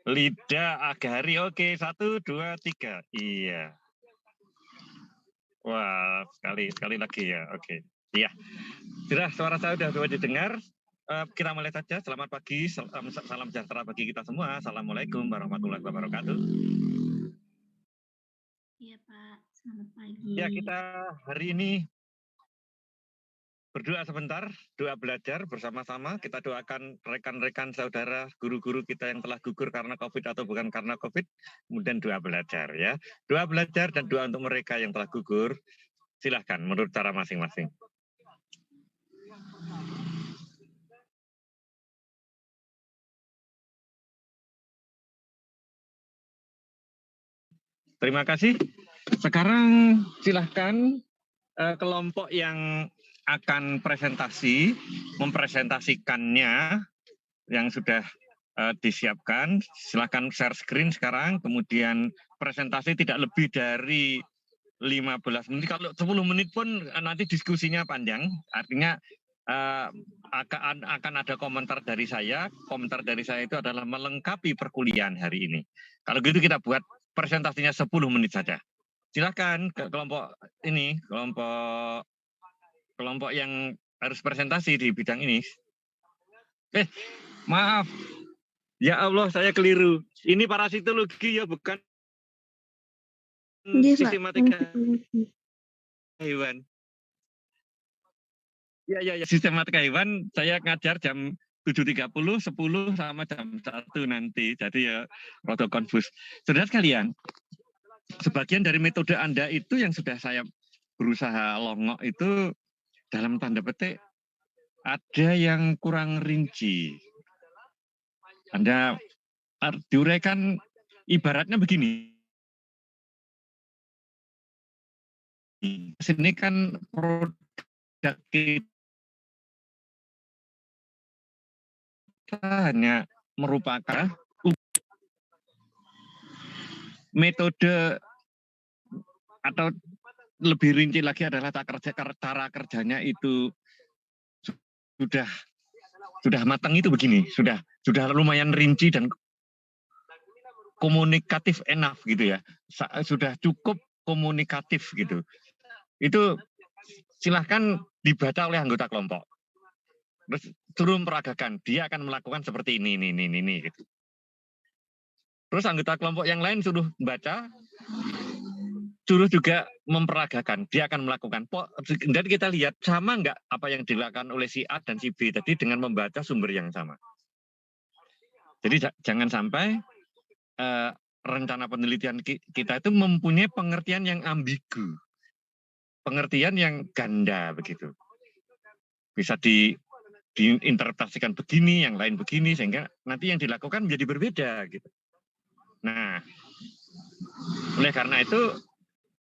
Lida Agari, oke. 1, 2, 3. Iya. Wah, sekali lagi ya, oke. Iya. Sudah, suara saya sudah didengar. Kita mulai saja. Selamat pagi, salam sejahtera bagi kita semua. Assalamualaikum warahmatullahi wabarakatuh. Iya Pak, selamat pagi. Ya, kita hari ini berdoa sebentar, doa belajar bersama-sama. Kita doakan rekan-rekan saudara, guru-guru kita yang telah gugur karena COVID atau bukan karena COVID. Kemudian doa belajar ya. Doa belajar dan doa untuk mereka yang telah gugur. Silahkan menurut cara masing-masing. Terima kasih. Sekarang silahkan kelompok yang akan presentasi, mempresentasikannya yang sudah disiapkan, silahkan share screen sekarang, kemudian presentasi tidak lebih dari 15 menit. Kalau 10 menit pun nanti diskusinya panjang, artinya akan ada komentar dari saya. Komentar dari saya itu adalah melengkapi perkuliahan hari ini. Kalau gitu kita buat presentasinya 10 menit saja. Silakan ke kelompok ini, kelompok yang harus presentasi di bidang ini. Maaf. Ya Allah, saya keliru. Ini parasitologi ya, bukan sistematika hewan. Ya, sistematika hewan saya ngajar jam 7.30, 10 sama jam 1 nanti. Jadi ya rada confus. Saudara sekalian, sebagian dari metode Anda itu yang sudah saya berusaha longok itu dalam tanda petik ada yang kurang rinci. Anda diuraikan ibaratnya begini. Sini kan produk kita hanya merupakan metode atau lebih rinci lagi adalah cara kerjanya itu sudah matang itu begini, sudah lumayan rinci dan komunikatif enough gitu ya, sudah cukup komunikatif gitu. Itu silahkan dibaca oleh anggota kelompok. Terus suruh memperagakan, dia akan melakukan seperti ini gitu. Terus anggota kelompok yang lain suruh membaca, suruh juga memperagakan, dia akan melakukan. Dan kita lihat sama nggak apa yang dilakukan oleh si A dan si B tadi dengan membaca sumber yang sama. Jadi jangan sampai rencana penelitian kita itu mempunyai pengertian yang ambigu, pengertian yang ganda begitu. Bisa diinterpretasikan begini, yang lain begini, sehingga nanti yang dilakukan menjadi berbeda gitu. Nah, oleh karena itu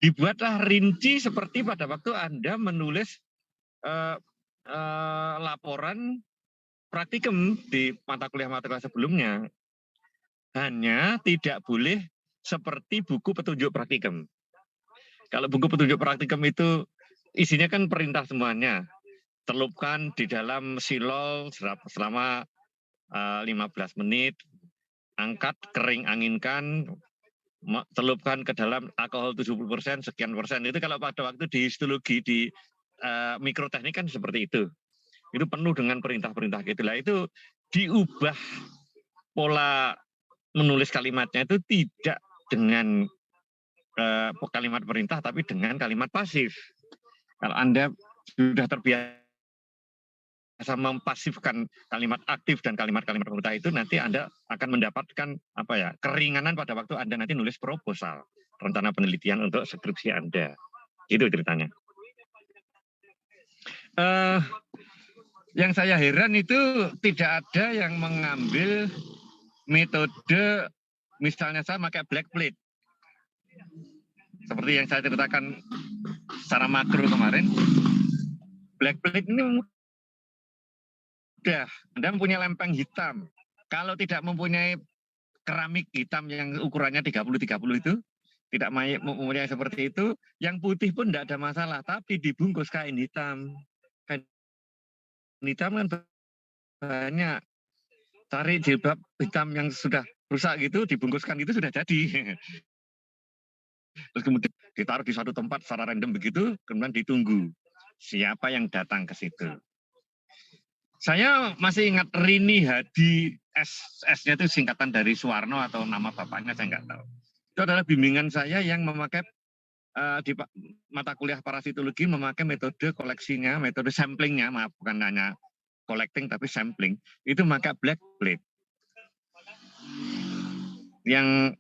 dibuatlah rinci seperti pada waktu Anda menulis laporan praktikum di mata kuliah sebelumnya. Hanya tidak boleh seperti buku petunjuk praktikum. Kalau buku petunjuk praktikum itu isinya kan perintah semuanya. Celupkan di dalam silol selama 15 menit, angkat, kering, anginkan, celupkan ke dalam alkohol 70%, sekian persen. Itu kalau pada waktu di histologi, di mikroteknik kan seperti itu. Itu penuh dengan perintah-perintah gitu lah. Itu diubah pola menulis kalimatnya itu tidak dengan kalimat perintah, tapi dengan kalimat pasif. Kalau Anda sudah terbiasa mempasifkan kalimat aktif dan kalimat-kalimat perintah itu, nanti Anda akan mendapatkan keringanan pada waktu Anda nanti nulis proposal, rencana penelitian untuk skripsi Anda. Itu ceritanya. Yang saya heran itu tidak ada yang mengambil metode, misalnya saya pakai black plate. Seperti yang saya ceritakan secara makro kemarin, black plate ini mudah. Anda mempunyai lempeng hitam. Kalau tidak mempunyai keramik hitam yang ukurannya 30-30 itu, tidak mempunyai seperti itu, yang putih pun tidak ada masalah, tapi dibungkus kain hitam. Kain hitam kan banyak. Cari jilbab hitam yang sudah rusak gitu, dibungkuskan gitu sudah jadi. Terus kemudian ditaruh di suatu tempat secara random begitu, kemudian ditunggu siapa yang datang ke situ. Saya masih ingat Rini Hadi, S-nya itu singkatan dari Suwarno atau nama bapaknya saya nggak tahu. Itu adalah bimbingan saya yang memakai di mata kuliah parasitologi memakai metode koleksinya, metode samplingnya, maaf bukan hanya collecting tapi sampling, itu memakai black plate. Yang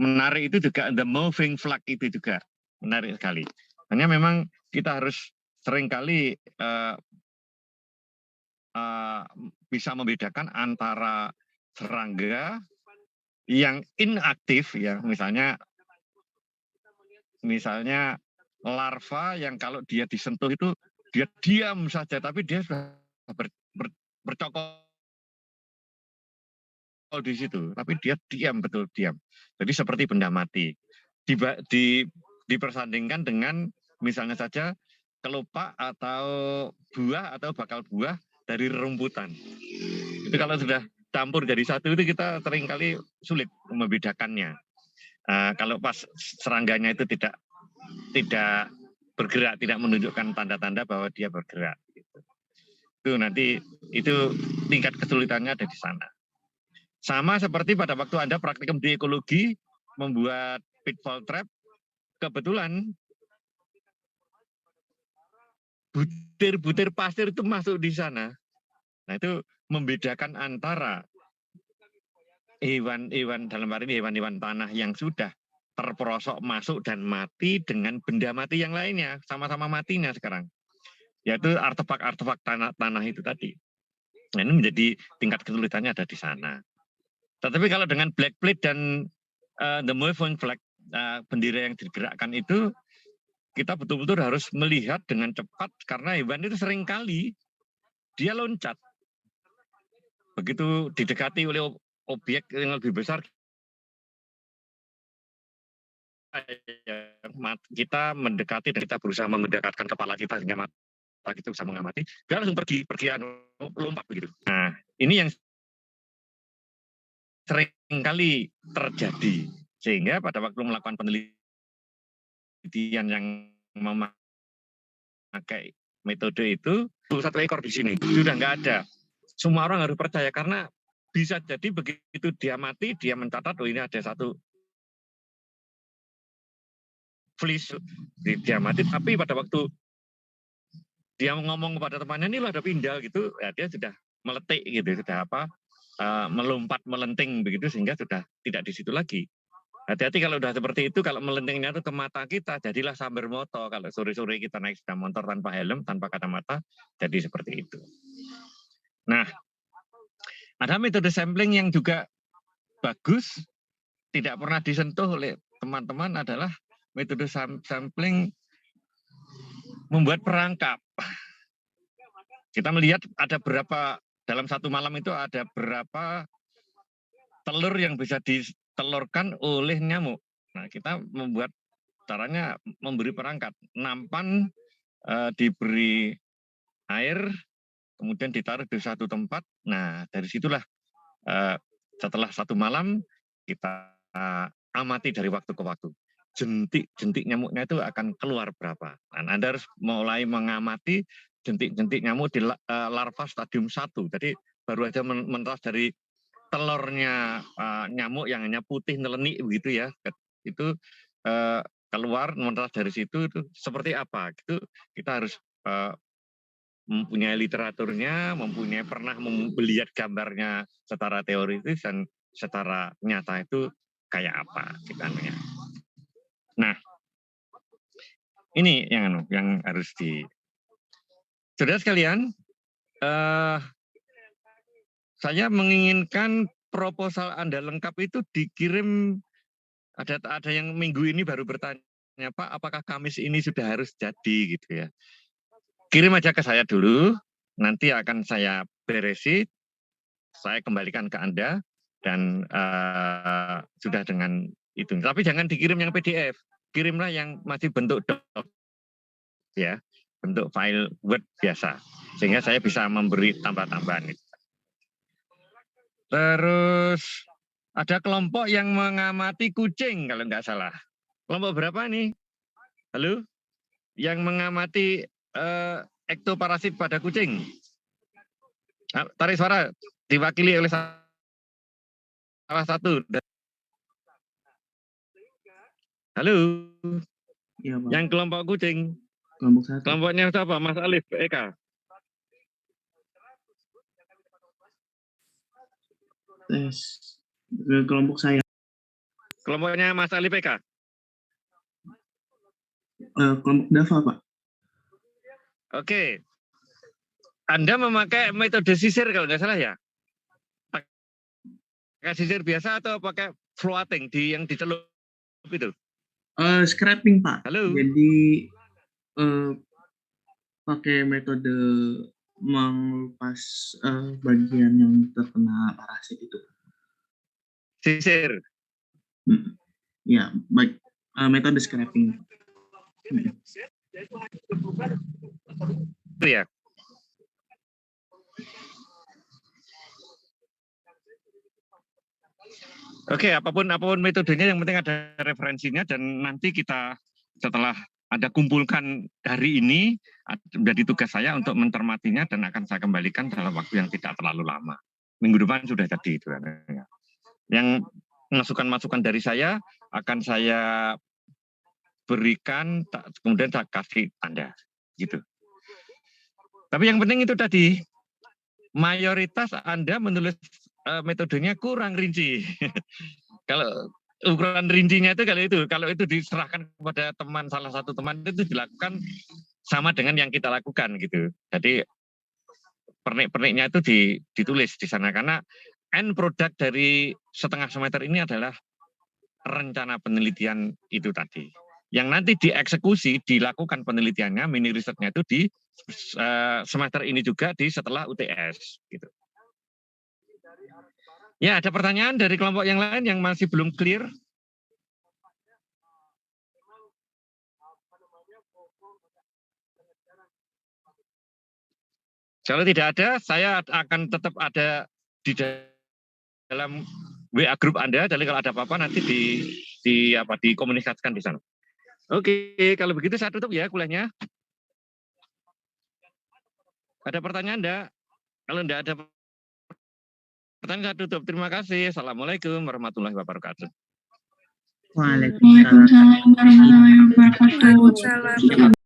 menarik itu juga the moving flag itu juga menarik sekali. Hanya memang kita harus seringkali bisa membedakan antara serangga yang inaktif ya, misalnya larva yang kalau dia disentuh itu dia diam saja, tapi dia sudah bercokol di situ, tapi dia diam, betul diam. Jadi seperti benda mati. Dipersandingkan dengan misalnya saja kelopak atau buah atau bakal buah dari rembutan. Itu kalau sudah campur jadi satu itu kita seringkali sulit membedakannya. Kalau pas serangganya itu tidak bergerak, tidak menunjukkan tanda-tanda bahwa dia bergerak. Itu nanti itu tingkat kesulitannya ada di sana. Sama seperti pada waktu Anda praktikum di ekologi, membuat pitfall trap, kebetulan butir-butir pasir itu masuk di sana. Nah itu membedakan antara hewan-hewan, dalam hari ini hewan-hewan tanah yang sudah terperosok masuk dan mati dengan benda mati yang lainnya, sama-sama matinya sekarang. Yaitu artefak-artefak tanah itu tadi. Nah ini menjadi tingkat kesulitannya ada di sana. Tetapi kalau dengan black plate dan the moving flag, bendera yang digerakkan itu, kita betul-betul harus melihat dengan cepat karena hewan itu seringkali dia loncat. Begitu didekati oleh objek yang lebih besar, kita mendekati dan kita berusaha mendekatkan kepala kita sehingga mata kita bisa mengamati, dia langsung pergi lompat begitu. Nah, ini yang seringkali terjadi sehingga pada waktu melakukan penelitian yang memakai metode itu satu ekor di sini sudah nggak ada. Semua orang harus percaya karena bisa jadi begitu dia mati dia mencatat oh ini ada satu fleece dia mati, tapi pada waktu dia ngomong kepada temannya ini loh ada pindal gitu, ya dia sudah meletik gitu, sudah melompat melenting begitu sehingga sudah tidak di situ lagi. Hati-hati kalau udah seperti itu, kalau melentingnya itu ke mata kita, jadilah sambar moto. Kalau sore-sore kita naik sepeda motor tanpa helm, tanpa kacamata, jadi seperti itu. Nah, ada metode sampling yang juga bagus, tidak pernah disentuh oleh teman-teman adalah metode sampling membuat perangkap. Kita melihat ada berapa, dalam satu malam itu ada berapa telur yang bisa ditelurkan oleh nyamuk. Nah, kita membuat caranya memberi perangkat. Nampan diberi air, kemudian ditaruh di satu tempat. Nah, dari situlah setelah satu malam kita amati dari waktu ke waktu. Jentik-jentik nyamuknya itu akan keluar berapa. Nah, Anda harus mulai mengamati jentik-jentik nyamuk di larva stadium 1. Jadi baru aja menetas dari telurnya nyamuk yang hanya putih nelenik begitu ya. Itu keluar menetas dari situ itu seperti apa? Itu kita harus mempunyai literaturnya, pernah melihat gambarnya secara teoritis dan secara nyata itu kayak apa kita. Nah, ini yang harus saudara sekalian, saya menginginkan proposal Anda lengkap itu dikirim, ada yang minggu ini baru bertanya, Pak, apakah Kamis ini sudah harus jadi gitu ya. Kirim aja ke saya dulu, nanti akan saya beresi, saya kembalikan ke Anda, dan sudah dengan itu. Tapi jangan dikirim yang PDF, kirimlah yang masih bentuk doc, ya, bentuk file Word biasa, sehingga saya bisa memberi tambah-tambahan. Terus Ada kelompok yang mengamati kucing kalau nggak salah. Kelompok berapa nih? Halo? Yang mengamati ektoparasit pada kucing. Tarik suara diwakili oleh salah satu. Halo? Iya, Pak. Yang kelompok kucing. Kelompok 1. Kelompoknya siapa? Mas Alif, Eka. Tes. Kelompok saya. Kelompoknya Mas Alif, Eka. Kelompok Dava, Pak. Oke. Anda memakai metode sisir kalau nggak salah ya? Pakai sisir biasa atau pakai floating yang dicelup itu? Scrapping, Pak. Halo? Jadi pakai metode mengelupas bagian yang terkena parasit itu. Sisir. Ya, baik. Metode scrapping. Ya. Oke, apapun metodenya, yang penting ada referensinya, dan nanti kita setelah Anda kumpulkan hari ini, menjadi tugas saya untuk mencermatinya dan akan saya kembalikan dalam waktu yang tidak terlalu lama. Minggu depan sudah jadi itu. Yang masukan-masukan dari saya akan saya berikan, kemudian saya kasih Anda, gitu. Tapi yang penting itu tadi, mayoritas Anda menulis metodenya kurang rinci. Kalau ukuran rincinya itu kalau itu diserahkan kepada teman, salah satu teman, itu dilakukan sama dengan yang kita lakukan gitu. Jadi pernik-perniknya itu ditulis di sana, karena end product dari setengah semester ini adalah rencana penelitian itu tadi. Yang nanti dieksekusi, dilakukan penelitiannya, mini risetnya itu di semester ini juga, di setelah UTS gitu. Ya, ada pertanyaan dari kelompok yang lain yang masih belum clear? Kalau tidak ada, saya akan tetap ada di dalam WA grup Anda. Jadi kalau ada apa-apa nanti dikomunikasikan di sana. Oke, kalau begitu saya tutup ya kuliahnya. Ada pertanyaan enggak? Kalau enggak ada pertanyaan, saya tutup. Terima kasih. Assalamualaikum warahmatullahi wabarakatuh. Waalaikumsalam warahmatullahi wabarakatuh.